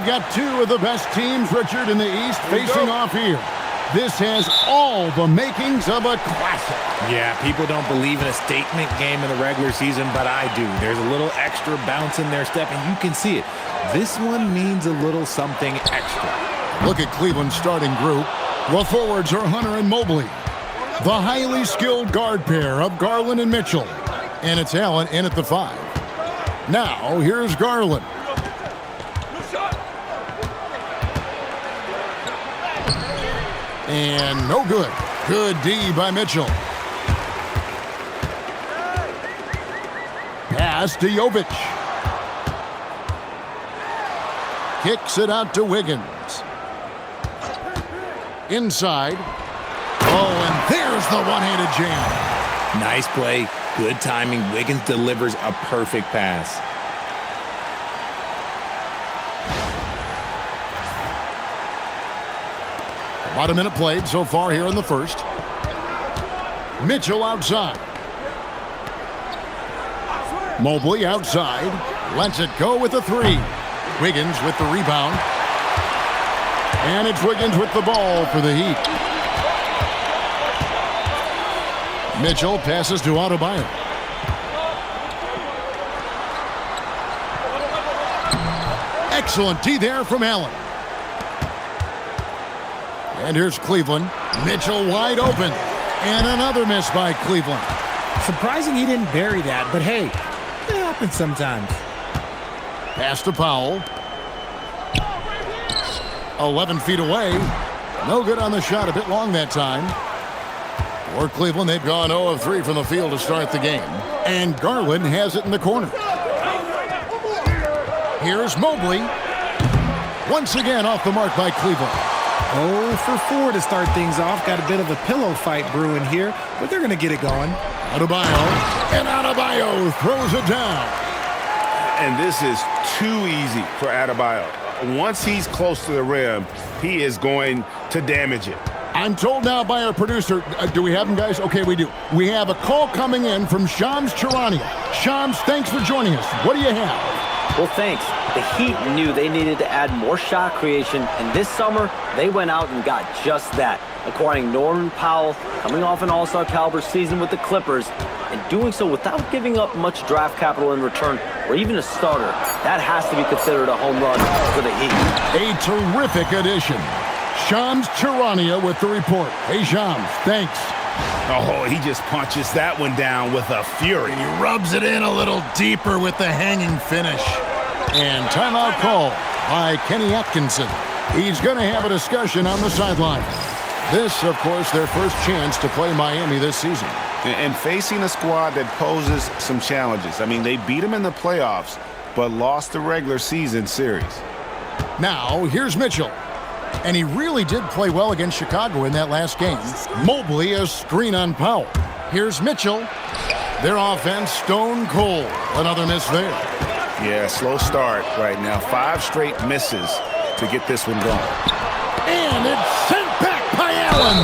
got two of the best teams, Richard, in the East facing off here. This has all the makings of a classic. Yeah, people don't believe in a statement game in the regular season, but I do. There's a little extra bounce in their step, and you can see it. This one means a little something extra. Look at Cleveland's starting group. The forwards are Hunter and Mobley. The highly skilled guard pair of Garland and Mitchell. And it's Allen in at the 5. Now, here's Garland. And no good. Good D by Mitchell. Pass to Jovic. Kicks it out to Wiggins. Inside. Oh, and there's the one-handed jam. Nice play. Good timing. Wiggins delivers a perfect pass. About a minute played so far here in the first. Mitchell outside. Mobley outside. Lets it go with the 3. Wiggins with the rebound. And it's Wiggins with the ball for the Heat. Mitchell passes to Adebayo. Excellent D there from Allen. And here's Cleveland. Mitchell wide open. And another miss by Cleveland. Surprising he didn't bury that, but hey, it happens sometimes. Pass to Powell. 11 feet away. No good on the shot. A bit long that time. For Cleveland, they've gone 0 of 3 from the field to start the game. And Garland has it in the corner. Here's Mobley. Once again off the mark by Cleveland. 0 for 4 to start things off. Got a bit of a pillow fight brewing here, but they're going to get it going. Adebayo. And Adebayo throws it down. And this is too easy for Adebayo. Once he's close to the rim, he is going to damage it. I'm told now by our producer, do we have him, guys? Okay, we do. We have a call coming in from Shams Charania. Shams, thanks for joining us. What do you have? Well, thanks. The Heat knew they needed to add more shot creation, and this summer, they went out and got just that, acquiring Norman Powell, coming off an all-star caliber season with the Clippers, and doing so without giving up much draft capital in return, or even a starter. That has to be considered a home run for the Heat. A terrific addition. Shams Charania with the report. Hey, Shams, thanks. Oh, he just punches that one down with a fury. And he rubs it in a little deeper with the hanging finish. And timeout call by Kenny Atkinson. He's going to have a discussion on the sideline. This, of course, their first chance to play Miami this season. And facing a squad that poses some challenges. I mean, they beat them in the playoffs, but lost the regular season series. Now, here's Mitchell. And he really did play well against Chicago in that last game. Mobley, a screen on Powell. Here's Mitchell. Their offense stone cold. Another miss there. Yeah, slow start right now. 5 straight misses to get this one going. And it's sent back by Allen.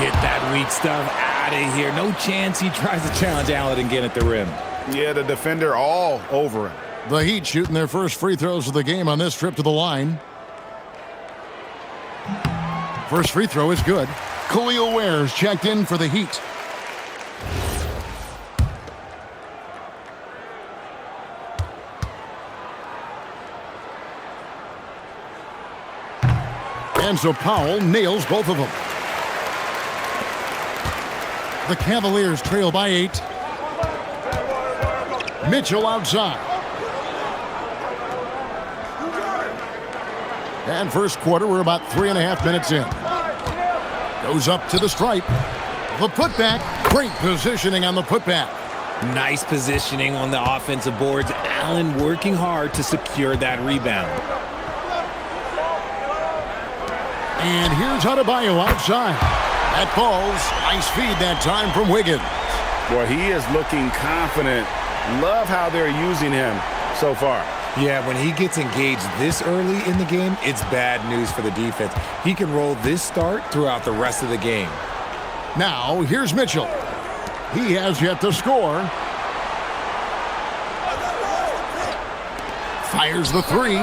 Get that weak stuff out of here. No chance he tries to challenge Allen and get at the rim. Yeah, the defender all over him. The Heat shooting their first free throws of the game on this trip to the line. First free throw is good. Khalil Ware's checked in for the Heat. And so Powell nails both of them. The Cavaliers trail by 8. Mitchell outside. And first quarter, we're about 3.5 minutes in. Goes up to the stripe. The putback. Great positioning on the putback. Nice positioning on the offensive boards. Allen working hard to secure that rebound. And here's Adebayo outside. That falls. Nice feed that time from Wiggins. Boy, he is looking confident. Love how they're using him so far. Yeah, when he gets engaged this early in the game, it's bad news for the defense. He can roll this start throughout the rest of the game. Now, here's Mitchell. He has yet to score. Fires the 3.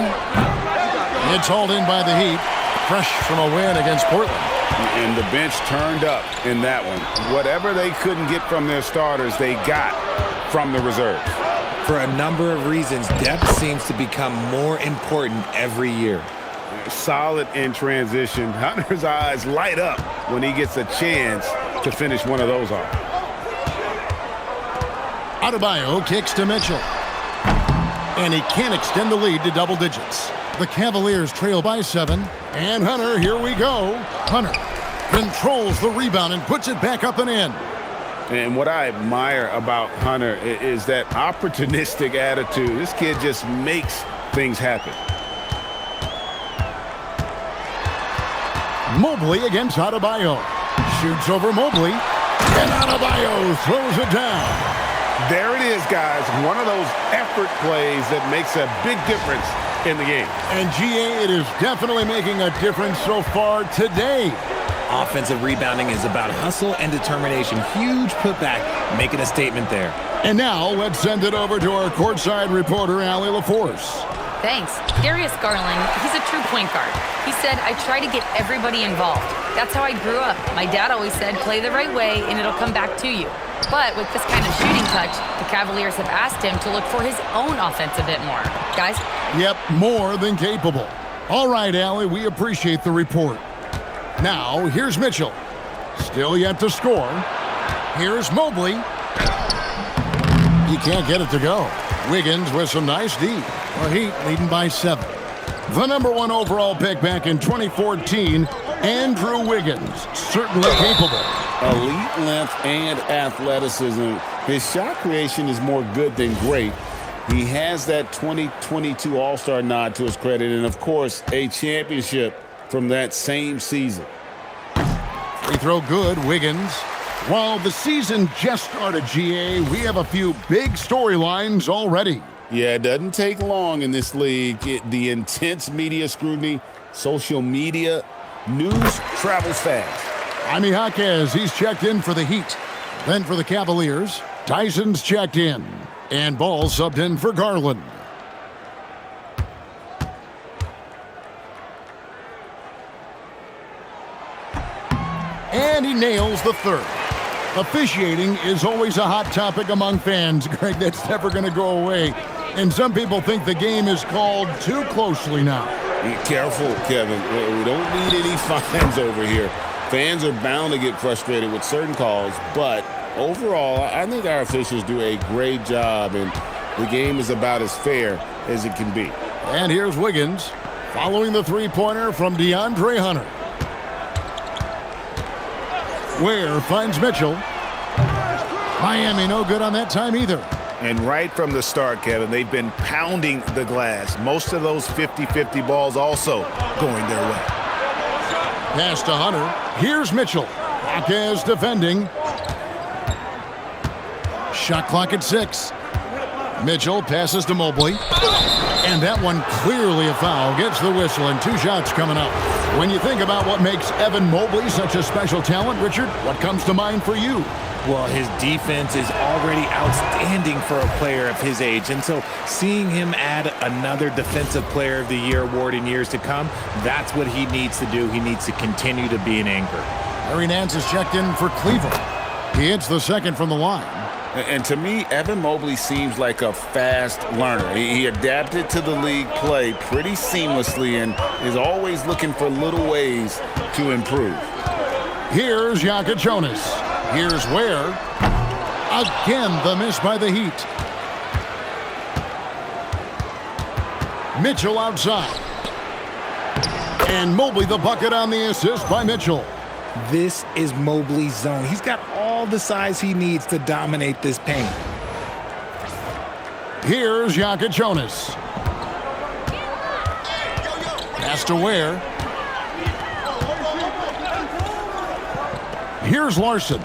It's hauled in by the Heat, fresh from a win against Portland. And the bench turned up in that one. Whatever they couldn't get from their starters, they got from the reserves. For a number of reasons, depth seems to become more important every year. Solid in transition. Hunter's eyes light up when he gets a chance to finish one of those off. Adebayo kicks to Mitchell. And he can't extend the lead to double digits. The Cavaliers trail by 7. And Hunter, here we go. Hunter controls the rebound and puts it back up and in. And what I admire about Hunter is that opportunistic attitude. This kid just makes things happen. Mobley against Adebayo. Shoots over Mobley. And Adebayo throws it down. There it is, guys. One of those effort plays that makes a big difference in the game. And GA, it is definitely making a difference so far today. Offensive rebounding is about hustle and determination. Huge putback, making a statement there. And now let's send it over to our courtside reporter, Allie LaForce. Thanks. Darius Garland, he's a true point guard. He said, I try to get everybody involved. That's how I grew up. My dad always said, play the right way and it'll come back to you. But with this kind of shooting touch, the Cavaliers have asked him to look for his own offense a bit more. Guys? Yep, more than capable. All right, Allie, we appreciate the report. Now, here's Mitchell. Still yet to score. Here's Mobley. He can't get it to go. Wiggins with some nice D. The Heat leading by 7. The #1 overall pick back in 2014, Andrew Wiggins, certainly capable. Elite length and athleticism. His shot creation is more good than great. He has that 2022 All-Star nod to his credit, and of course, a championship from that same season. Free throw good, Wiggins. While the season just started, GA, we have a few big storylines already. Yeah, it doesn't take long in this league. The intense media scrutiny, social media, news travels fast. Jaime Jaquez, he's checked in for the Heat. Then for the Cavaliers, Tyson's checked in. And Ball subbed in for Garland. And he nails the third. Officiating is always a hot topic among fans, Greg. That's never going to go away. And some people think the game is called too closely now. Be careful, Kevin. We don't need any fines over here. Fans are bound to get frustrated with certain calls, but overall, I think our officials do a great job, and the game is about as fair as it can be. And here's Wiggins following the three-pointer from DeAndre Hunter. Ware finds Mitchell. Miami no good on that time either. And right from the start, Kevin, they've been pounding the glass. Most of those 50-50 balls also going their way. Pass to Hunter. Here's Mitchell. Jaquez defending. Shot clock at 6. Mitchell passes to Mobley. And that one clearly a foul. Gets the whistle and 2 shots coming up. When you think about what makes Evan Mobley such a special talent, Richard, what comes to mind for you? Well, his defense is already outstanding for a player of his age. And so seeing him add another Defensive Player of the Year award in years to come, that's what he needs to do. He needs to continue to be an anchor. Larry Nance is checked in for Cleveland. He hits the second from the line. And to me, Evan Mobley seems like a fast learner. He adapted to the league play pretty seamlessly and is always looking for little ways to improve. Here's Jonas. Here's Ware. Again, the miss by the Heat. Mitchell outside. And Mobley the bucket on the assist by Mitchell. This is Mobley's zone. He's got all the size he needs to dominate this paint. Here's Jonas. Pass to Ware. Here's Larson.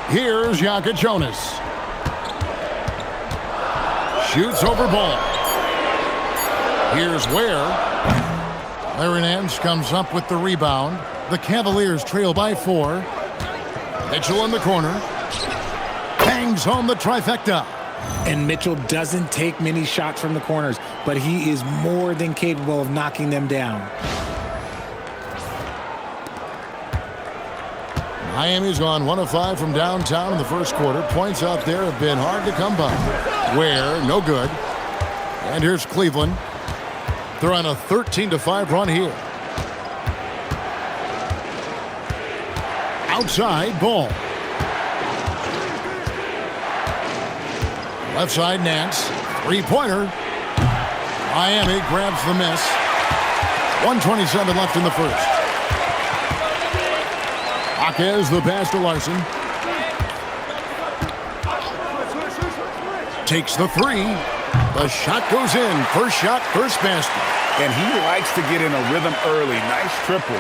Here's Jonas. Shoots over Ball. Here's Ware. Larry Nance comes up with the rebound. The Cavaliers trail by 4. Mitchell in the corner. Bangs home the trifecta. And Mitchell doesn't take many shots from the corners, but he is more than capable of knocking them down. Miami's gone 1 of 5 from downtown in the first quarter. Points out there have been hard to come by. Ware, no good. And here's Cleveland. They're on a 13-5 run here. Outside, ball. Left side, Nance. Three-pointer. Miami grabs the miss. 1:27 left in the first. Jaquez the pass to Larson. Takes the three. The shot goes in. First shot, first basket. And he likes to get in a rhythm early. Nice triple.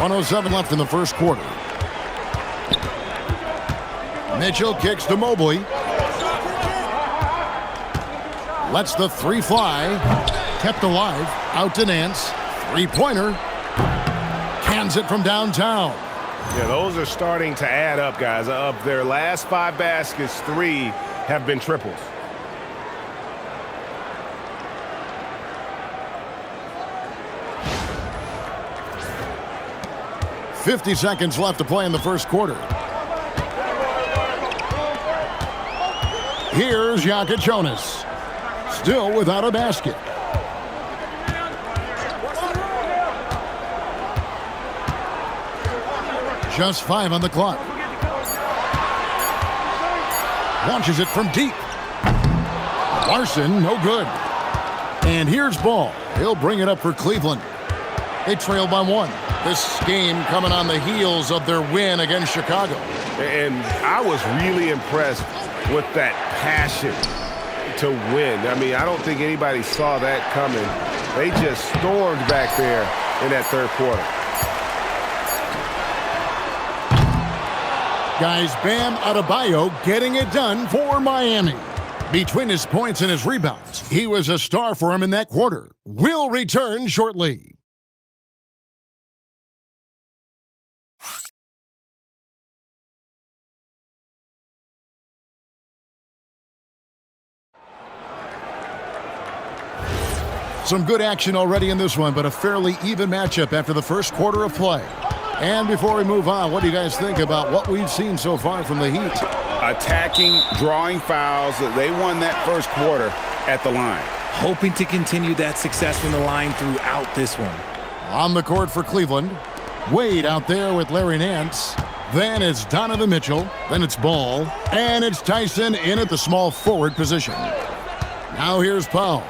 1:07 left in the first quarter. Mitchell kicks to Mobley. Lets the three fly. Kept alive. Out to Nance. Three-pointer. Cans it from downtown. Yeah, those are starting to add up, guys. Of their last 5 baskets, 3 have been triples. .50 seconds left to play in the first quarter. Here's Jonas. Still without a basket. Just 5 on the clock. Launches it from deep. Larson, no good. And here's Ball. He'll bring it up for Cleveland. They trail by 1. This game coming on the heels of their win against Chicago. And I was really impressed with that passion to win. I mean, I don't think anybody saw that coming. They just stormed back there in that third quarter. Guys, Bam Adebayo getting it done for Miami. Between his points and his rebounds, he was a star for him in that quarter. We'll return shortly. Some good action already in this one, but a fairly even matchup after the first quarter of play. And before we move on, what do you guys think about what we've seen so far from the Heat? Attacking, drawing fouls. They won that first quarter at the line. Hoping to continue that success from the line throughout this one. On the court for Cleveland, Wade out there with Larry Nance. Then it's Donovan Mitchell. Then it's Ball. And it's Tyson in at the small forward position. Now here's Powell.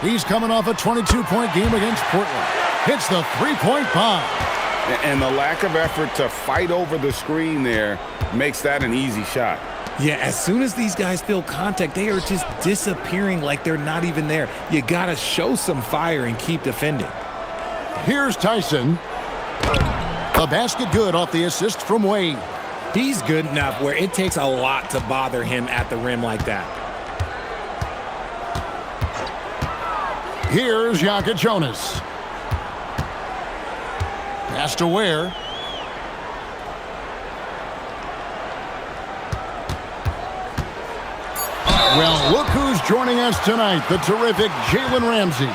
He's coming off a 22-point game against Portland. Hits the three-point bomb. And the lack of effort to fight over the screen there makes that an easy shot. Yeah, as soon as these guys feel contact, they are just disappearing like they're not even there. You got to show some fire and keep defending. Here's Tyson. The basket good off the assist from Wade. He's good enough where it takes a lot to bother him at the rim like that. Here's Jonas. Pass to Ware. Well, look who's joining us tonight, the terrific Jalen Ramsey.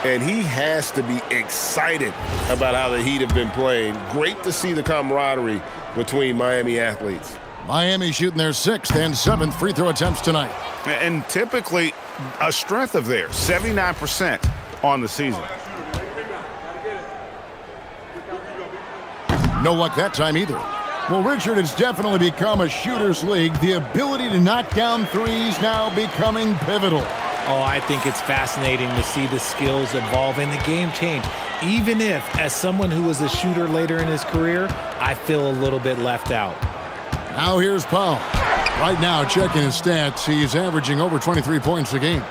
And he has to be excited about how the Heat have been playing. Great to see the camaraderie between Miami athletes. Miami shooting their 6th and 7th free throw attempts tonight. And typically a strength of theirs, 79% on the season. No luck that time either. Well, Richard, it's definitely become a shooter's league. The ability to knock down threes now becoming pivotal. Oh, I think it's fascinating to see the skills evolve and the game change. Even if, as someone who was a shooter later in his career, I feel a little bit left out. Now here's Powell. Right now, checking his stats, he's averaging over 23 points a game.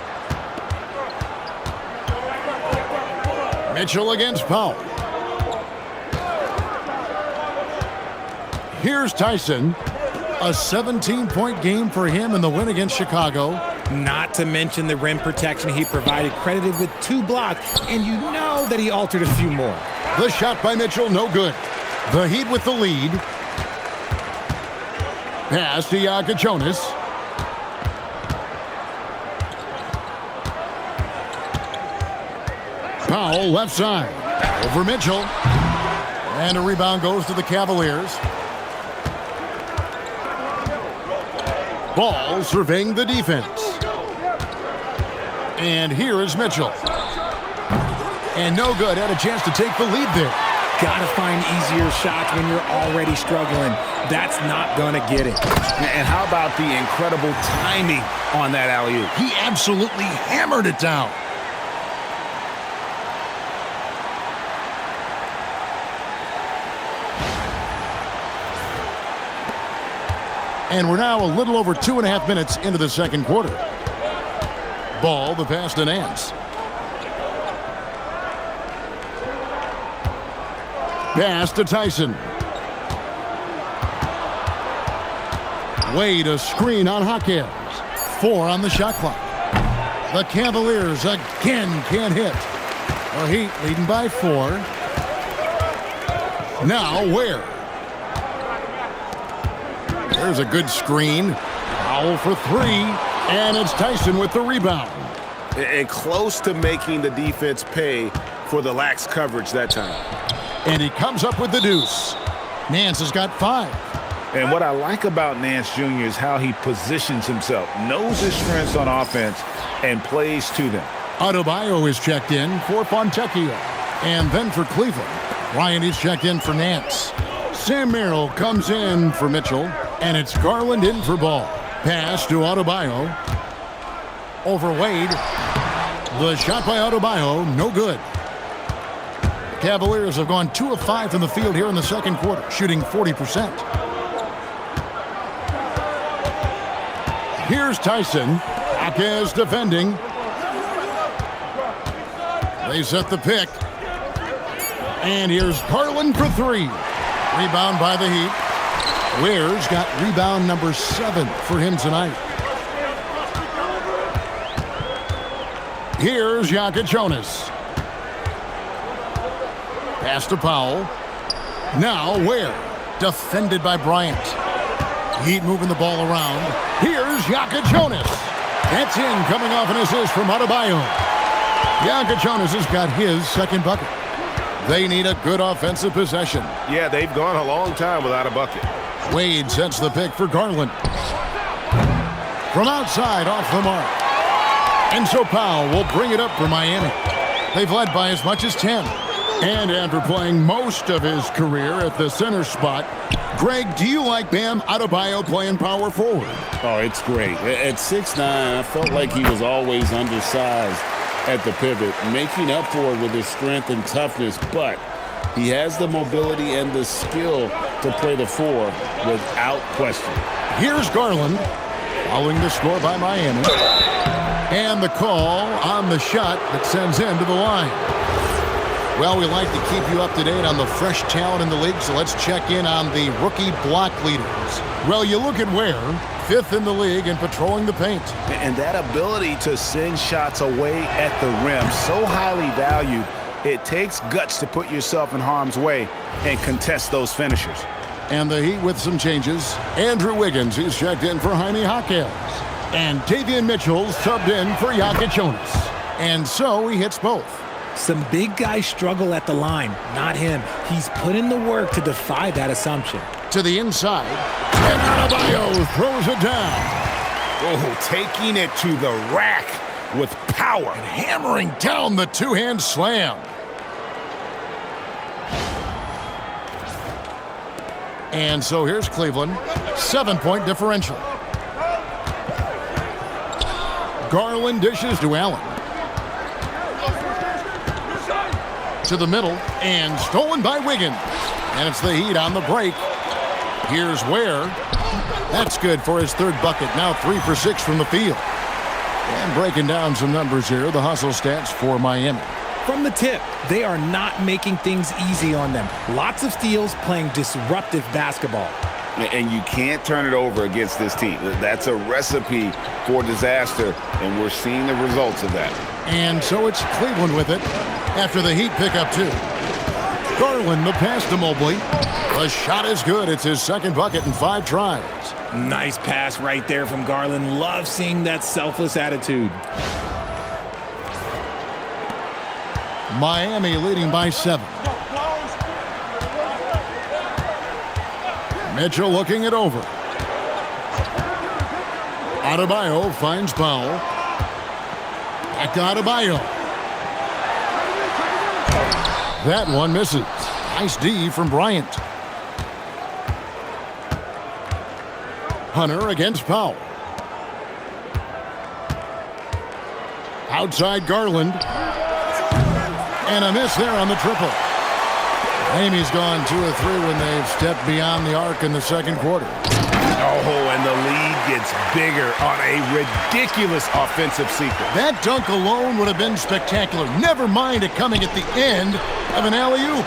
Mitchell against Powell. Here's Tyson. A 17-point game for him in the win against Chicago. Not to mention the rim protection he provided, credited with 2 blocks, and you know that he altered a few more. The shot by Mitchell, no good. The Heat with the lead. Pass to Jonas. Powell left side. Over Mitchell. And a rebound goes to the Cavaliers. Ball surveying the defense. And here is Mitchell. And no good. Had a chance to take the lead there. Gotta find easier shots when you're already struggling. That's not gonna get it. And how about the incredible timing on that alley-oop? He absolutely hammered it down. And we're now a little over 2.5 minutes into the second quarter. Ball, the pass to Nance. Pass to Tyson. Wade a screen on Hawkins. 4 on the shot clock. The Cavaliers again can't hit. The Heat leading by 4. Now Ware. There's a good screen. Foul for 3. And it's Tyson with the rebound. And close to making the defense pay for the lax coverage that time. And he comes up with the deuce. Nance has got 5. And what I like about Nance Jr. is how he positions himself, knows his strengths on offense, and plays to them. Adebayo is checked in for Fontecchio. And then for Cleveland, Ryan is checked in for Nance. Sam Merrill comes in for Mitchell. And it's Garland in for Ball. Pass to Adebayo. Over Wade. The shot by Adebayo, no good. Cavaliers have gone 2 of 5 from the field here in the second quarter, shooting 40%. Here's Tyson. Hawkins defending. They set the pick. And here's Garland for 3. Rebound by the Heat. Ware's got rebound number 7 for him tonight. Here's Jonas. Pass to Powell. Now Ware. Defended by Bryant. Heat moving the ball around. Here's Jonas. That's in, coming off an assist from Adebayo. Jonas has got his second bucket. They need a good offensive possession. Yeah, they've gone a long time without a bucket. Wade sets the pick for Garland. From outside, off the mark. And so Powell will bring it up for Miami. They've led by as much as 10. And after playing most of his career at the center spot, Greg, do you like Bam Adebayo playing power forward? Oh, it's great. At 6'9", I felt like he was always undersized at the pivot, making up for it with his strength and toughness, but he has the mobility and the skill to play the 4 without question. Here's Garland, following the score by Miami. And the call on the shot that sends him to the line. Well, we like to keep you up to date on the fresh talent in the league, so let's check in on the rookie block leaders. Well, you look at Ware, 5th in the league in patrolling the paint. And that ability to send shots away at the rim, so highly valued. It takes guts to put yourself in harm's way and contest those finishers. And the Heat with some changes. Andrew Wiggins, he's checked in for Jaime Hawkins. And Davion Mitchell subbed in for Jonas. And so he hits both. Some big guys struggle at the line, not him. He's put in the work to defy that assumption. To the inside, and Adebayo throws it down. Oh, taking it to the rack with power. And hammering down the two-hand slam. And so here's Cleveland, 7-point differential. Garland dishes to Allen. To the middle, and stolen by Wiggins. And it's the Heat on the break. Here's Ware. That's good for his 3rd bucket. Now 3 for 6 from the field. And breaking down some numbers here, the hustle stats for Miami. From the tip, they are not making things easy on them. Lots of steals, playing disruptive basketball. And you can't turn it over against this team. That's a recipe for disaster, and we're seeing the results of that. And so it's Cleveland with it after the Heat pick up 2. Garland, the pass to Mobley. The shot is good. It's his 2nd bucket in 5 tries. Nice pass right there from Garland. Love seeing that selfless attitude. Miami leading by 7. Mitchell looking it over. Adebayo finds Powell. Back to Adebayo. That one misses. Nice D from Bryant. Hunter against Powell. Outside Garland. And a miss there on the triple. Miami's gone 2 of 3 when they've stepped beyond the arc in the second quarter. Oh, and the lead gets bigger on a ridiculous offensive sequence. That dunk alone would have been spectacular. Never mind it coming at the end of an alley-oop.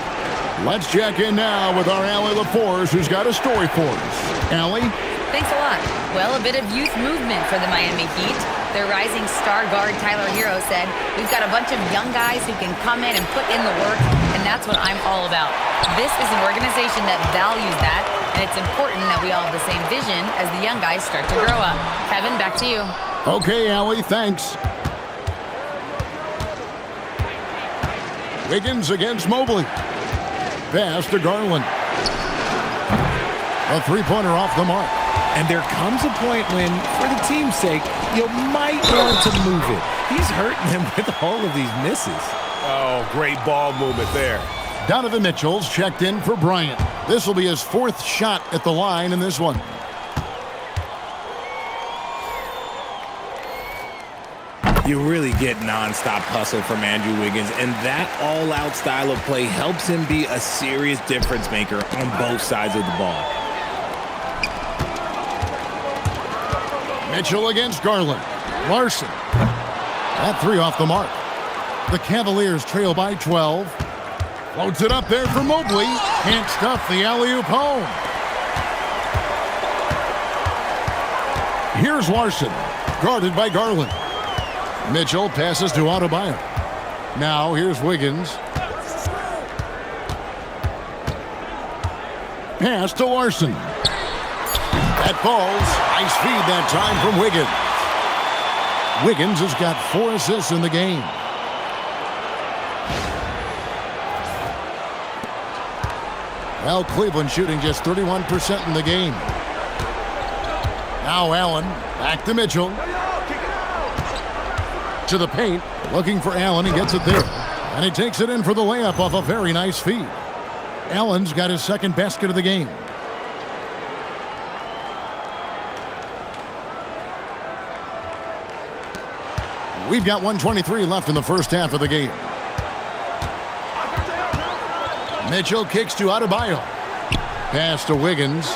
Let's check in now with our Allie LaForce, who's got a story for us. Allie? Thanks a lot. Well, a bit of youth movement for the Miami Heat. Their rising star guard, Tyler Hero, said, "We've got a bunch of young guys who can come in and put in the work, and that's what I'm all about." This is an organization that values that, and it's important that we all have the same vision as the young guys start to grow up. Kevin, back to you. Okay, Allie, thanks. Wiggins against Mobley. Pass to Garland. A three-pointer off the mark. And there comes a point when, for the team's sake, you might want to move it. He's hurting them with all of these misses. Oh, great ball movement there. Donovan Mitchell's checked in for Bryant. This will be his 4th shot at the line in this one. You really get nonstop hustle from Andrew Wiggins, and that all-out style of play helps him be a serious difference maker on both sides of the ball. Mitchell against Garland. Larson. That 3 off the mark. The Cavaliers trail by 12. Floats it up there for Mobley. Can't stuff the alley-oop home. Here's Larson. Guarded by Garland. Mitchell passes to Adebayo. Now here's Wiggins. Pass to Larson. That falls. Nice feed that time from Wiggins. Wiggins has got 4 assists in the game. Well, Cleveland shooting just 31% in the game. Now Allen. Back to Mitchell. To the paint. Looking for Allen. He gets it there. And he takes it in for the layup off a very nice feed. Allen's got his 2nd basket of the game. We've got 1:23 left in the first half of the game. Mitchell kicks to Adebayo. Pass to Wiggins.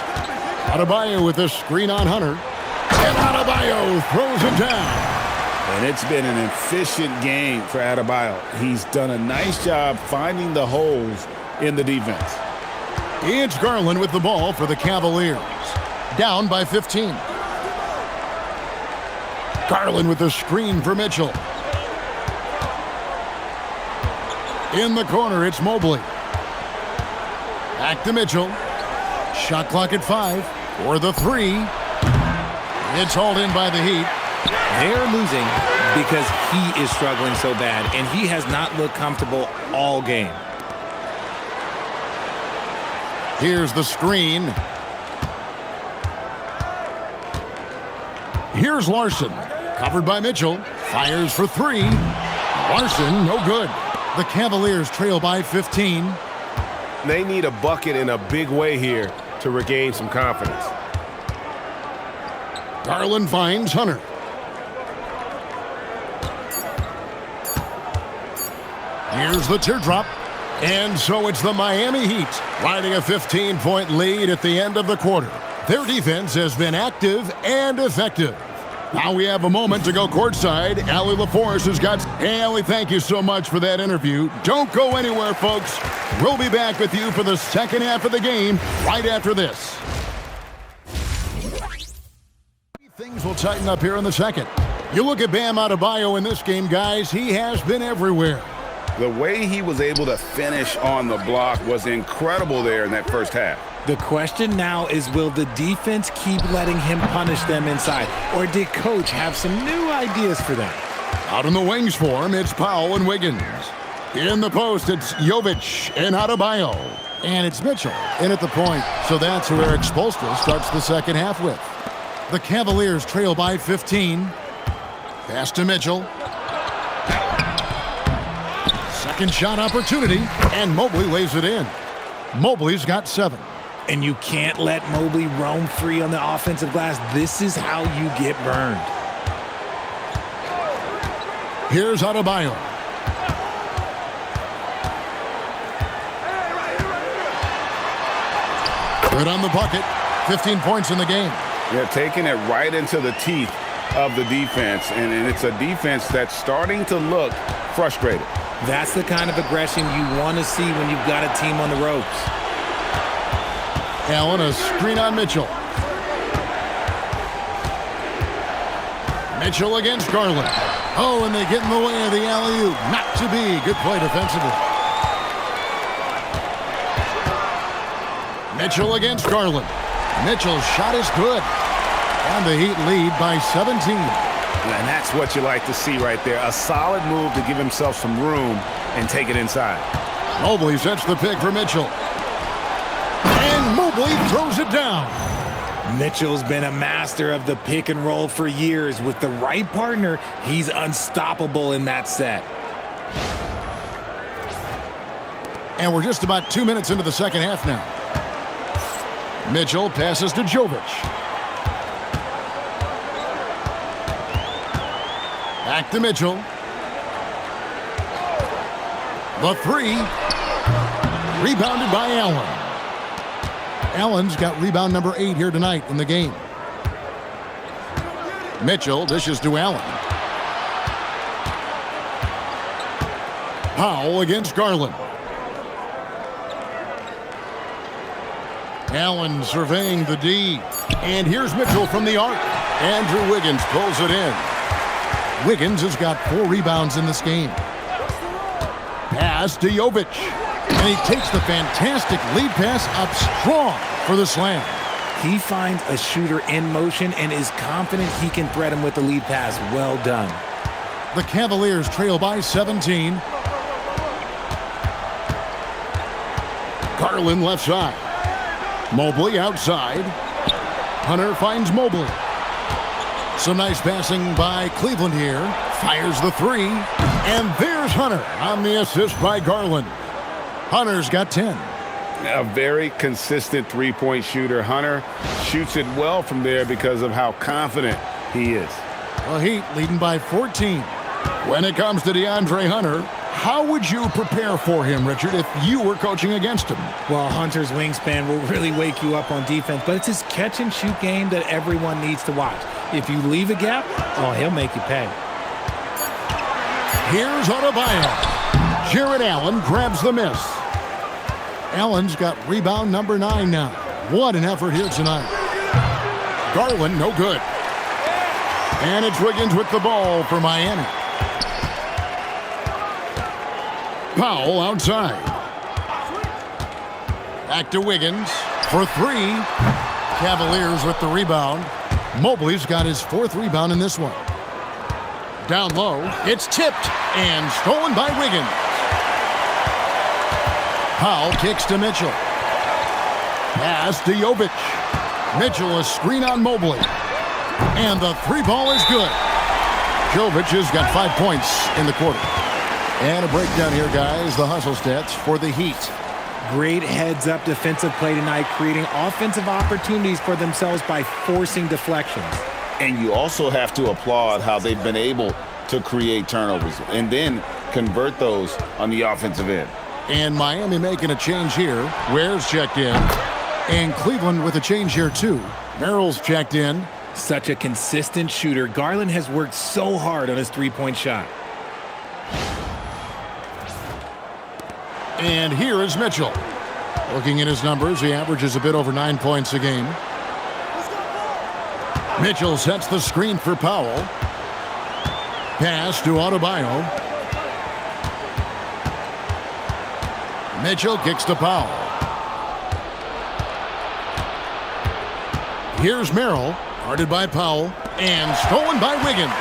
Adebayo with the screen on Hunter. And Adebayo throws it down. And it's been an efficient game for Adebayo. He's done a nice job finding the holes in the defense. It's Garland with the ball for the Cavaliers. Down by 15. Garland with the screen for Mitchell. In the corner, it's Mobley. Back to Mitchell. Shot clock at 5 for the 3. It's hauled in by the Heat. They're losing because he is struggling so bad, and he has not looked comfortable all game. Here's the screen. Here's Larson. Covered by Mitchell. Fires for 3. Larson, no good. The Cavaliers trail by 15. They need a bucket in a big way here to regain some confidence. Garland finds Hunter. Here's the teardrop. And so it's the Miami Heat riding a 15-point lead at the end of the quarter. Their defense has been active and effective. Now we have a moment to go courtside. Allie LaForce has got... Hey, Allie, thank you so much for that interview. Don't go anywhere, folks. We'll be back with you for the second half of the game right after this. Things will tighten up here in the second. You look at Bam Adebayo in this game, guys. He has been everywhere. The way he was able to finish on the block was incredible there in that first half. The question now is, will the defense keep letting him punish them inside? Or did Coach have some new ideas for them? Out in the wings for him, it's Powell and Wiggins. In the post, it's Jovic and Adebayo. And it's Mitchell in at the point. So that's who Eric Spoelstra starts the second half with. The Cavaliers trail by 15. Pass to Mitchell. Second shot opportunity, and Mobley lays it in. Mobley's got 7. And you can't let Mobley roam free on the offensive glass. This is how you get burned. Here's Adebayo. Good on the bucket. 15 points in the game. Yeah, taking it right into the teeth of the defense. And it's a defense that's starting to look frustrated. That's the kind of aggression you want to see when you've got a team on the ropes. Allen, a screen on Mitchell. Mitchell against Garland. Oh, and they get in the way of the alley-oop. Not to be. Good play defensively. Mitchell against Garland. Mitchell's shot is good. And the Heat lead by 17. And that's what you like to see right there. A solid move to give himself some room and take it inside. Mobley sets the pick for Mitchell. And Mobley throws it down. Mitchell's been a master of the pick and roll for years. With the right partner, he's unstoppable in that set. And we're just about 2 minutes into the second half now. Mitchell passes to Jovic. Back to Mitchell. The 3. Rebounded by Allen. Allen's got rebound number 8 here tonight in the game. Mitchell dishes to Allen. Powell against Garland. Allen surveying the D. And here's Mitchell from the arc. Andrew Wiggins pulls it in. Wiggins has got 4 rebounds in this game. Pass to Jovic. And he takes the fantastic lead pass up strong for the slam. He finds a shooter in motion and is confident he can thread him with the lead pass. Well done. The Cavaliers trail by 17. Garland left side. Mobley outside. Hunter finds Mobley. Some nice passing by Cleveland here. Fires the 3. And there's Hunter on the assist by Garland. Hunter's got 10. A very consistent three-point shooter. Hunter shoots it well from there because of how confident he is. The Heat leading by 14. When it comes to DeAndre Hunter, how would you prepare for him, Richard, if you were coaching against him? Well, Hunter's wingspan will really wake you up on defense, but it's his catch-and-shoot game that everyone needs to watch. If you leave a gap, oh, he'll make you pay. Here's Adebayo. Jared Allen grabs the miss. Allen's got rebound number 9 now. What an effort here tonight. Garland, no good. And it's Wiggins with the ball for Miami. Powell outside. Back to Wiggins for 3. Cavaliers with the rebound. Mobley's got his 4th rebound in this one. Down low, it's tipped and stolen by Wiggins. Powell kicks to Mitchell. Pass to Jovic. Mitchell a screen on Mobley. And the 3 ball is good. Jovic has got 5 points in the quarter. And a breakdown here, guys. The hustle stats for the Heat. Great heads-up defensive play tonight, creating offensive opportunities for themselves by forcing deflections. And you also have to applaud how they've been able to create turnovers and then convert those on the offensive end. And Miami making a change here. Ware's checked in. And Cleveland with a change here, too. Merrill's checked in. Such a consistent shooter. Garland has worked so hard on his three-point shot. And here is Mitchell. Looking at his numbers, he averages a bit over 9 points a game. Mitchell sets the screen for Powell. Pass to Adebayo. Mitchell kicks to Powell. Here's Merrill, guarded by Powell, and stolen by Wiggins.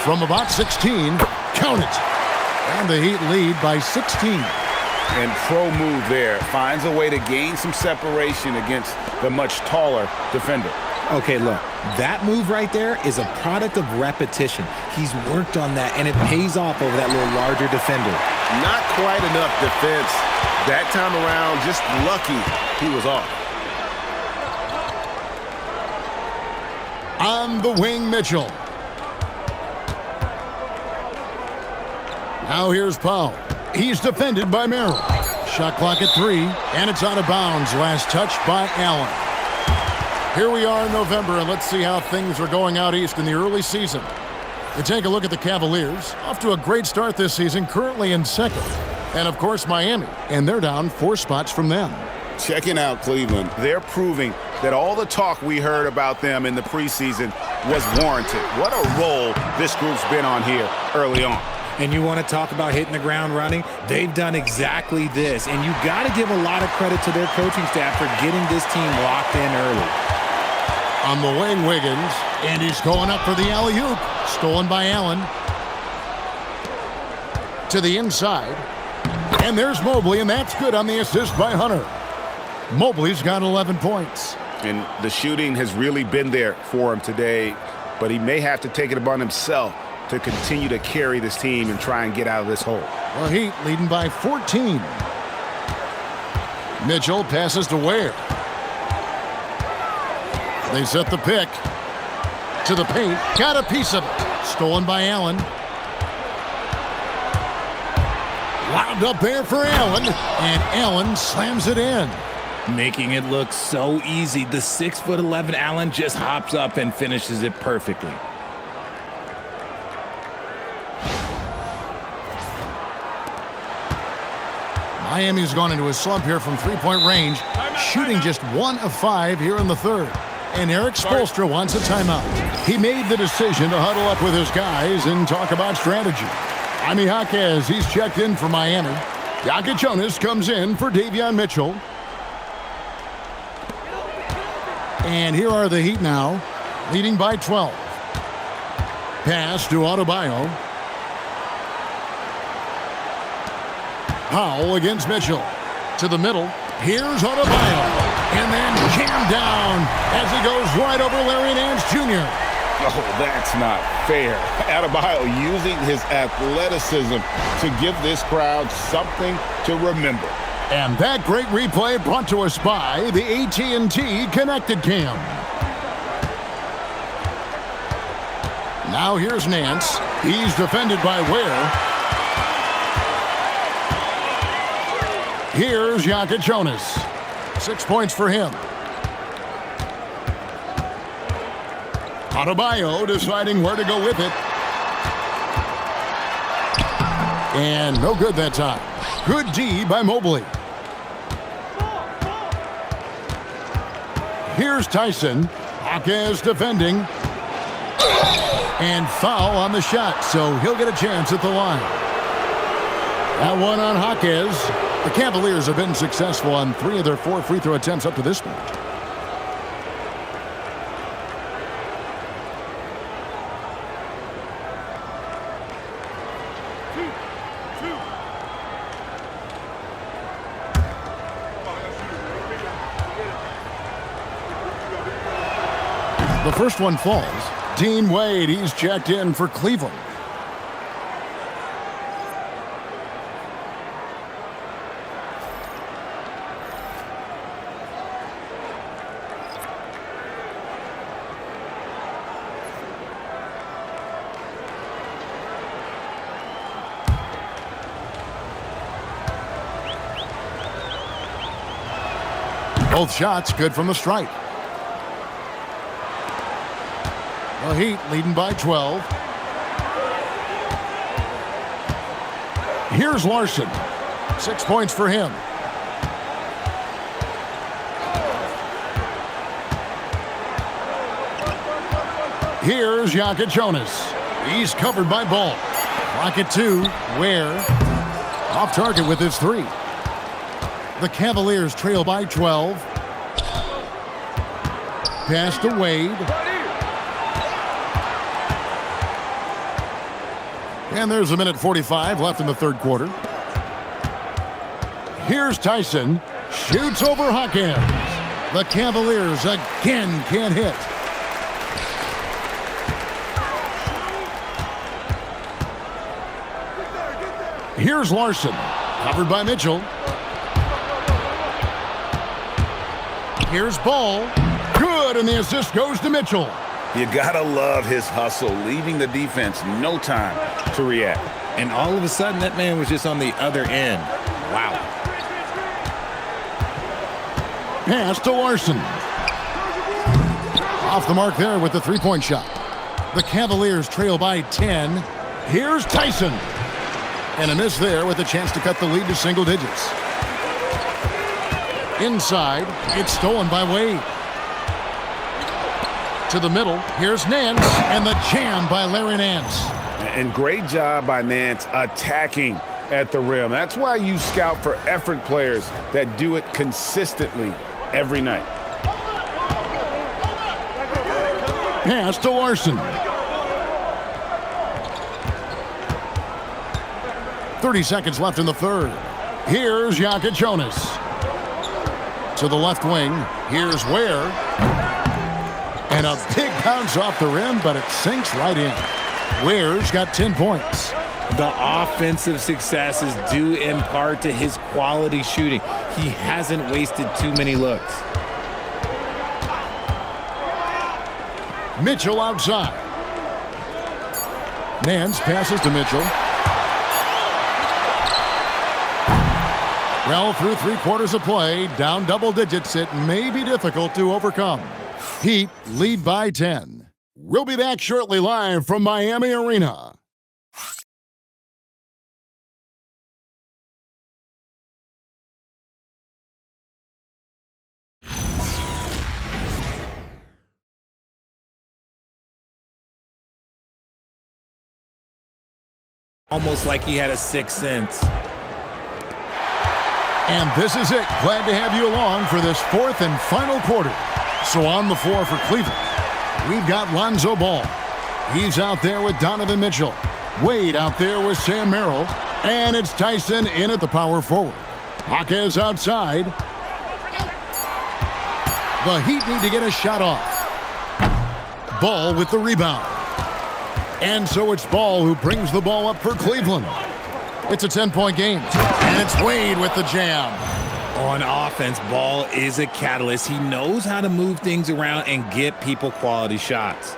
From about 16, Count it. And the Heat lead by 16. And pro move there. Finds a way to gain some separation against the much taller defender. Okay, look, that move right there is a product of repetition. He's worked on that, and it pays off over that little larger defender. Not quite enough defense. That time around, just lucky he was off. On the wing, Mitchell. Now here's Powell. He's defended by Merrill. Shot clock at 3, and it's out of bounds. Last touch by Allen. Here we are in November, and let's see how things are going out east in the early season. We take a look at the Cavaliers. Off to a great start this season, currently in second. And, of course, Miami, and they're down 4 spots from them. Checking out Cleveland. They're proving that all the talk we heard about them in the preseason was warranted. What a role this group's been on here early on. And you want to talk about hitting the ground running? They've done exactly this. And you got to give a lot of credit to their coaching staff for getting this team locked in early. On the wing, Wiggins, and he's going up for the alley-oop. Stolen by Allen. To the inside. And there's Mobley, and that's good on the assist by Hunter. Mobley's got 11 points. And the shooting has really been there for him today, but he may have to take it upon himself to continue to carry this team and try and get out of this hole. The Heat leading by 14. Mitchell passes to Ware. They set the pick. To the paint. Got a piece of it. Stolen by Allen. Lobbed up there for Allen. And Allen slams it in. Making it look so easy. The 6'11" Allen just hops up and finishes it perfectly. Miami's gone into a slump here from three-point range, shooting just 1 of 5 here in the third. And Eric Spoelstra wants a timeout. He made the decision to huddle up with his guys and talk about strategy. Jaime Jaquez, he's checked in for Miami. Jonas comes in for Davion Mitchell. And here are the Heat now, leading by 12. Pass to Adebayo. Powell against Mitchell. To the middle. Here's Adebayo. And then jammed down as he goes right over Larry Nance Jr. Oh, that's not fair. Adebayo using his athleticism to give this crowd something to remember. And that great replay brought to us by the AT&T Connected Cam. Now here's Nance. He's defended by Ware. Here's Jonas. 6 points for him. Adebayo deciding where to go with it. And no good that time. Good D by Mobley. Here's Tyson. Jaquez defending. And foul on the shot, so he'll get a chance at the line. That one on Jaquez. The Cavaliers have been successful on 3 of their 4 free throw attempts up to this point. The first one falls. Dean Wade, he's checked in for Cleveland. Both shots good from the stripe. The Heat leading by 12. Here's Larson. 6 points for him. Here's Jonas. He's covered by Ball. Clock at 2. Ware off target with his 3. The Cavaliers trail by 12. Pass to Wade. And there's a minute 45 left in the third quarter. Here's Tyson. Shoots over Hawkins. The Cavaliers again can't hit. Here's Larson. Covered by Mitchell. Here's Ball. Good, and the assist goes to Mitchell. You gotta love his hustle, leaving the defense no time to react. And all of a sudden, that man was just on the other end. Wow. Pass to Larson. Off the mark there with the three-point shot. The Cavaliers trail by 10. Here's Tyson. And a miss there with a chance to cut the lead to single digits. Inside, it's stolen by Wade. To the middle, here's Nance, and the jam by Larry Nance. And great job by Nance attacking at the rim. That's why you scout for effort players that do it consistently every night. Pass to Larson. 30 seconds left in the third. Here's Jonas. To the left wing, here's Ware. And a big bounce off the rim, but it sinks right in. Ware's got 10 points. The offensive success is due in part to his quality shooting. He hasn't wasted too many looks. Mitchell outside. Nance passes to Mitchell. Well, through 3/4 of play, down double digits, it may be difficult to overcome. Heat lead by 10. We'll be back shortly live from Miami Arena. Almost like he had a sixth sense. And this is it. Glad to have you along for this fourth and final quarter. So on the floor for Cleveland, we've got Lonzo Ball. He's out there with Donovan Mitchell. Wade out there with Sam Merrill. And it's Tyson in at the power forward. Hawkins outside. The Heat need to get a shot off. Ball with the rebound. And so it's Ball who brings the ball up for Cleveland. It's a 10-point game. And it's Wade with the jam. On offense, Ball is a catalyst. He knows how to move things around and get people quality shots.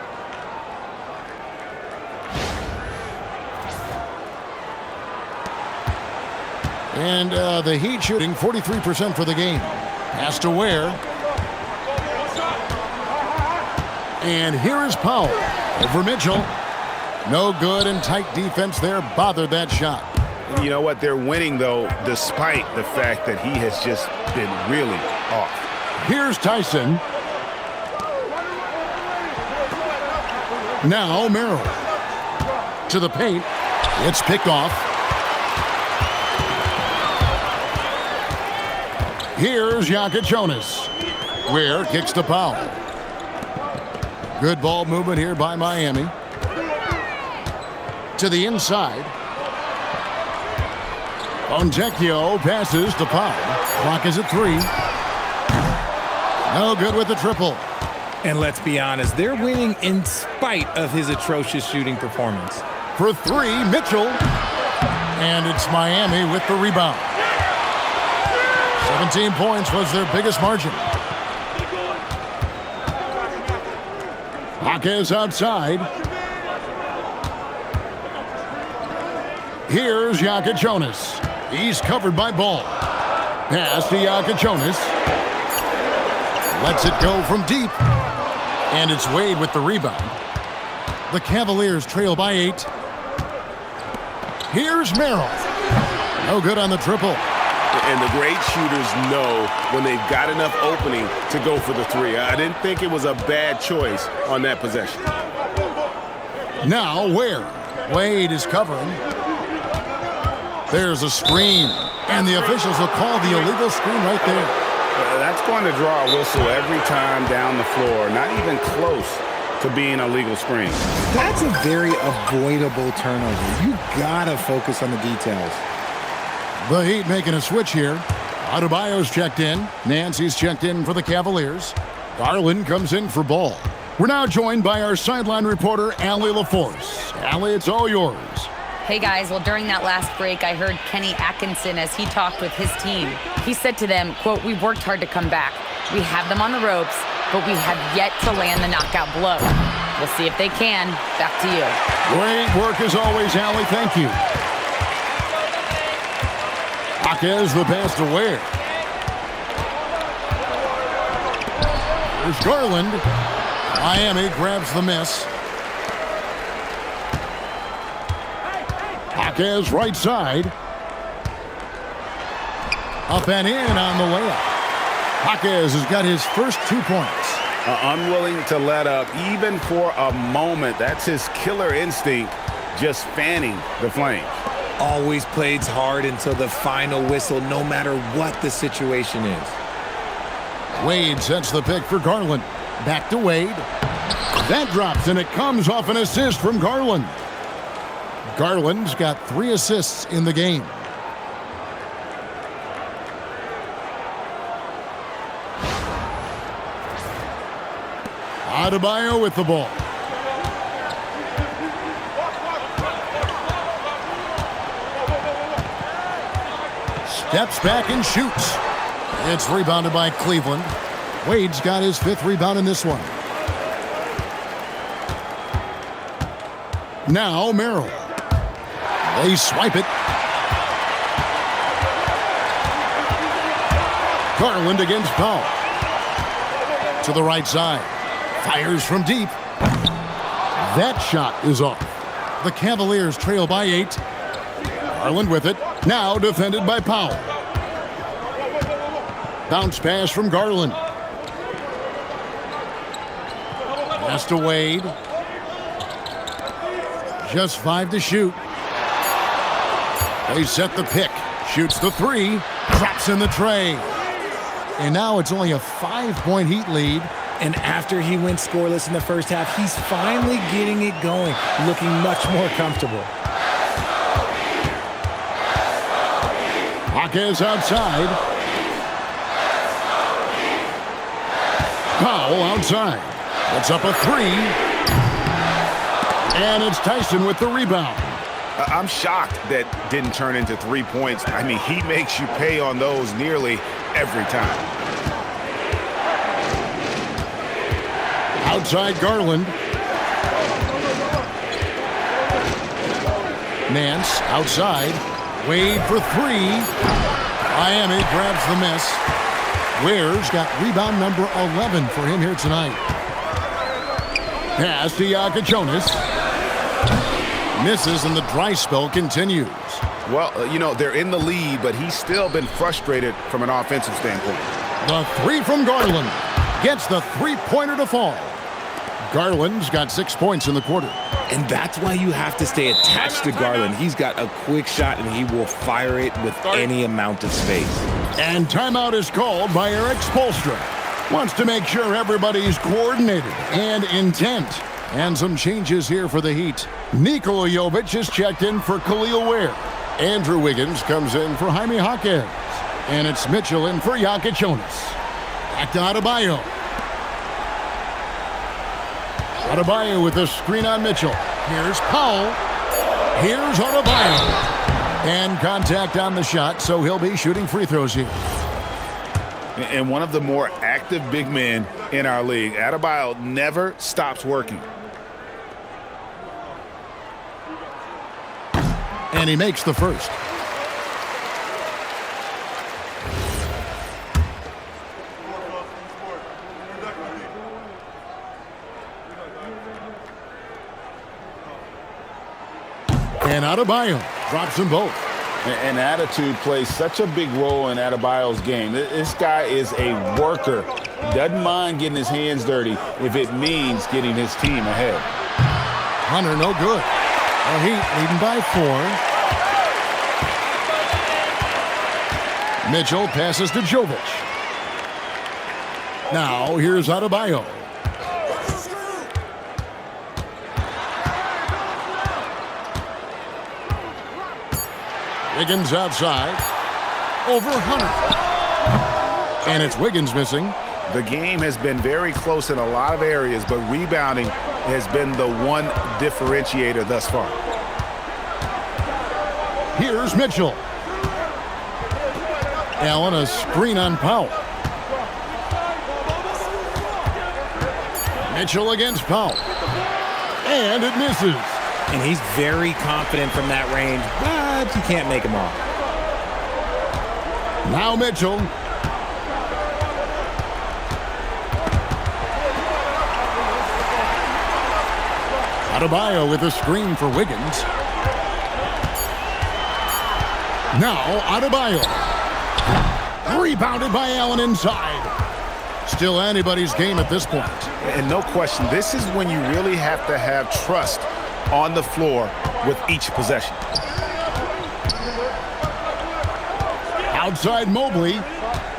And the Heat shooting 43% for the game. Pass to Ware. And here is Powell over Mitchell. No good, and tight defense there bothered that shot. You know what? They're winning, though, despite the fact that he has just been really off. Here's Tyson. Now Merrill. To the paint. It's picked off. Here's Jonas. Ware kicks to Powell. Good ball movement here by Miami. To the inside. Fontecchio passes to Powell. Clock is at 3. No good with the triple. And let's be honest, they're winning in spite of his atrocious shooting performance. For 3, Mitchell. And it's Miami with the rebound. 17 points was their biggest margin. Hawkins outside. Here's Jonas. He's covered by Ball. Pass to Jonas. Lets it go from deep. And it's Wade with the rebound. The Cavaliers trail by 8. Here's Merrill. No good on the triple. And the great shooters know when they've got enough opening to go for the 3. I didn't think it was a bad choice on that possession. Now Ware. Wade is covering. There's a screen, and the officials will call the illegal screen right there. That's going to draw a whistle every time down the floor. Not even close to being a legal screen. That's a very avoidable turnover. You gotta focus on the details. The Heat making a switch here. Adebayo's checked in. Nancy's checked in for the Cavaliers. Garland comes in for Ball. We're now joined by our sideline reporter, Allie LaForce. Allie, it's all yours. Hey guys, well during that last break, I heard Kenny Atkinson as he talked with his team. He said to them, quote, "We've worked hard to come back. We have them on the ropes, but we have yet to land the knockout blow. We'll see if they can." Back to you. Great work as always, Allie. Thank you. Jaquez the pass to Ware. Here's Garland. Miami grabs the miss. Jaquez right side. Up and in on the layup. Jaquez has got his first 2 points. Unwilling to let up even for a moment. That's his killer instinct, just fanning the flames. Always plays hard until the final whistle, no matter what the situation is. Wade sets the pick for Garland. Back to Wade. That drops, and it comes off an assist from Garland. Garland's got 3 assists in the game. Adebayo with the ball. Steps back and shoots. It's rebounded by Cleveland. Wade's got his 5th rebound in this one. Now Merrill. They swipe it. Garland against Powell. To the right side. Fires from deep. That shot is off. The Cavaliers trail by 8. Garland with it. Now defended by Powell. Bounce pass from Garland. Pass to Wade. Just 5 to shoot. They set the pick. Shoots the 3. Drops in the tray. And now it's only a 5-point Heat lead. And after he went scoreless in the first half, he's finally getting it going, looking much more comfortable. Jaquez outside. Powell outside. It's up a 3. And it's Tyson with the rebound. I'm shocked that didn't turn into 3 points. I mean, he makes you pay on those nearly every time. Outside Garland. Nance outside. Wade for 3. Miami grabs the miss. Ware's got rebound number 11 for him here tonight. Pass to Jonas. Misses and the dry spell continues. Well, they're in the lead, but he's still been frustrated from an offensive standpoint. The 3 from Garland gets the 3-pointer to fall. Garland's got 6 points in the quarter. And that's why you have to stay attached to Garland. He's got a quick shot, and he will fire it with any amount of space. And timeout is called by Eric Spoelstra. Wants to make sure everybody's coordinated and intent. And some changes here for the Heat. Nikola Jovic is checked in for Khalil Ware. Andrew Wiggins comes in for Jaime Jaquez. And it's Mitchell in for Jonas. Back to Adebayo. Adebayo with the screen on Mitchell. Here's Powell. Here's Adebayo. And contact on the shot, so he'll be shooting free throws here. And one of the more active big men in our league. Adebayo never stops working. And he makes the first. And Adebayo drops them both. And attitude plays such a big role in Adebayo's game. This guy is a worker. Doesn't mind getting his hands dirty if it means getting his team ahead. Hunter, no good. The Heat leading by 4. Mitchell passes to Jovic. Now here's Adebayo. Wiggins outside. Over Hunter. And it's Wiggins missing. The game has been very close in a lot of areas, but rebounding has been the one differentiator thus far. Here's Mitchell. Allen, a screen on Powell. Mitchell against Powell. And it misses. And he's very confident from that range, but you can't make him all. Now Mitchell. Adebayo with a screen for Wiggins. Now Adebayo. Rebounded by Allen inside. Still anybody's game at this point. And no question, this is when you really have to have trust on the floor with each possession. Outside Mobley.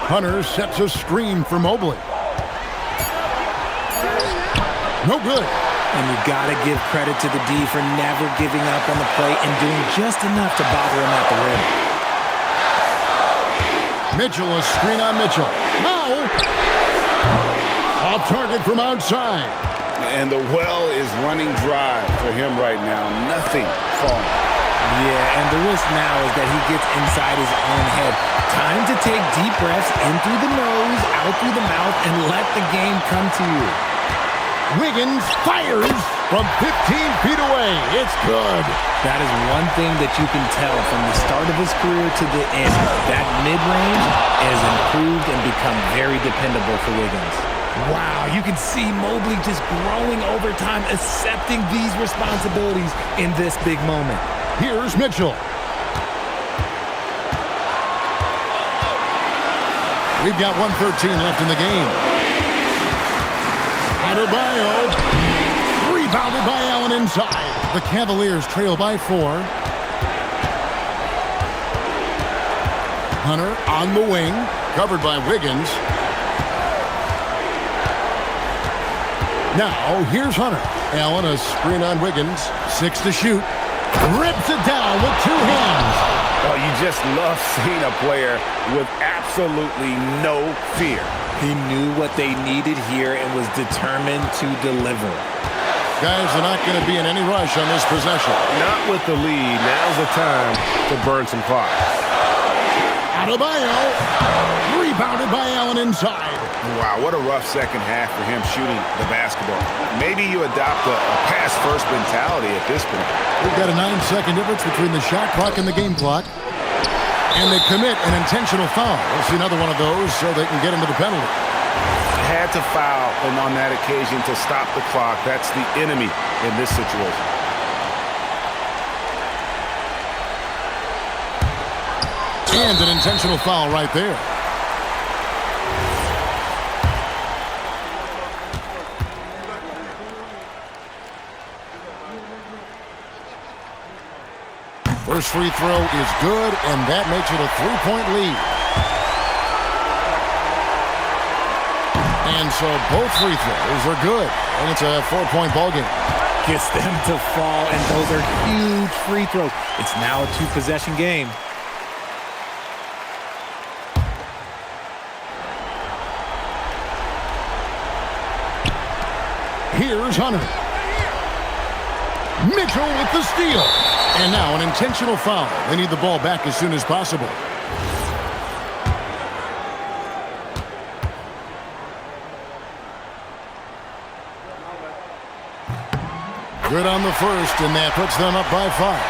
Hunter sets a screen for Mobley. No good. And you got to give credit to the D for never giving up on the play and doing just enough to bother him at the rim. Mitchell, a screen on Mitchell. Now, off target from outside. And the well is running dry for him right now. Nothing falling. Yeah, and the risk now is that he gets inside his own head. Time to take deep breaths in through the nose, out through the mouth, and let the game come to you. Wiggins fires from 15 feet away. It's good. That is one thing that you can tell from the start of his career to the end. That mid-range has improved and become very dependable for Wiggins. Wow, you can see Mobley just growing over time, accepting these responsibilities in this big moment. Here's Mitchell. We've got 1:13 left in the game. Adebayo. Rebounded by Allen inside. The Cavaliers trail by 4. Hunter on the wing. Covered by Wiggins. Now, here's Hunter. Allen, a screen on Wiggins. 6 to shoot. Rips it down with 2 hands. Oh, you just love seeing a player with absolutely no fear. He knew what they needed here and was determined to deliver. Guys are not going to be in any rush on this possession. Not with the lead. Now's the time to burn some clock. Adebayo. Rebounded by Allen inside. Wow, what a rough second half for him shooting the basketball. Maybe you adopt a pass-first mentality at this point. We've got a 9-second difference between the shot clock and the game clock. And they commit an intentional foul. We'll see another one of those so they can get into the penalty. Had to foul him on that occasion to stop the clock. That's the enemy in this situation. And an intentional foul right there. First free throw is good, and that makes it a 3-point lead. And so both free throws are good, and it's a 4-point ballgame. Gets them to fall, and those are huge free throws. It's now a 2-possession game. Here's Hunter. Mitchell with the steal. And now an intentional foul. They need the ball back as soon as possible. Good on the first, and that puts them up by 5.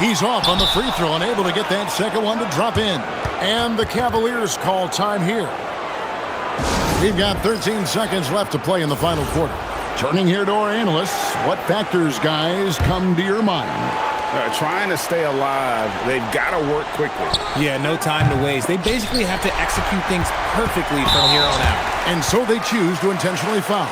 He's off on the free throw, unable to get that second one to drop in. And the Cavaliers call time here. We've got 13 seconds left to play in the final quarter. Turning here to our analysts, what factors, guys, come to your mind? Trying to stay alive, they've got to work quickly. Yeah, no time to waste. They basically have to execute things perfectly from here on out. And so they choose to intentionally foul.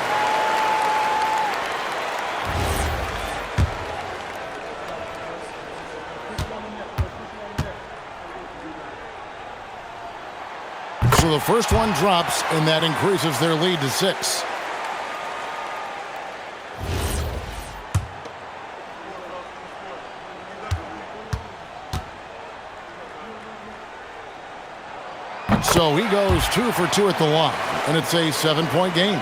So the first one drops, and that increases their lead to 6. So he goes 2 for 2 at the line, and it's a 7-point game.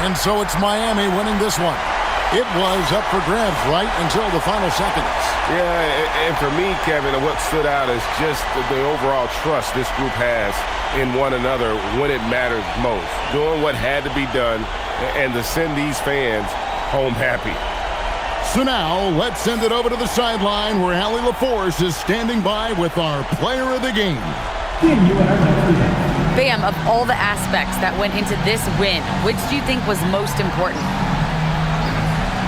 And so it's Miami winning this one. It was up for grabs right until the final seconds. Yeah, and for me, Kevin, what stood out is just the overall trust this group has in one another when it matters most. Doing what had to be done and to send these fans home happy. So now, let's send it over to the sideline where Allie LaForce is standing by with our player of the game. Bam, of all the aspects that went into this win, which do you think was most important?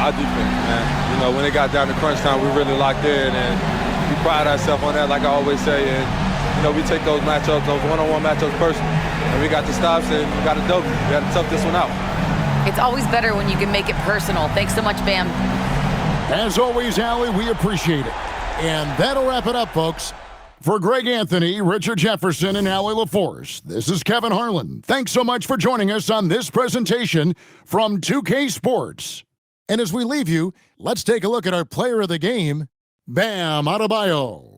Our defense, man. You know, when it got down to crunch time, we really locked in, and we pride ourselves on that, like I always say. And, you know, we take those matchups, those one-on-one matchups personal. And we got the stops, and we got a W. We got to tough this one out. It's always better when you can make it personal. Thanks so much, Bam. As always, Allie, we appreciate it. And that'll wrap it up, folks. For Greg Anthony, Richard Jefferson, and Allie LaForce, this is Kevin Harlan. Thanks so much for joining us on this presentation from 2K Sports. And as we leave you, let's take a look at our player of the game, Bam Adebayo.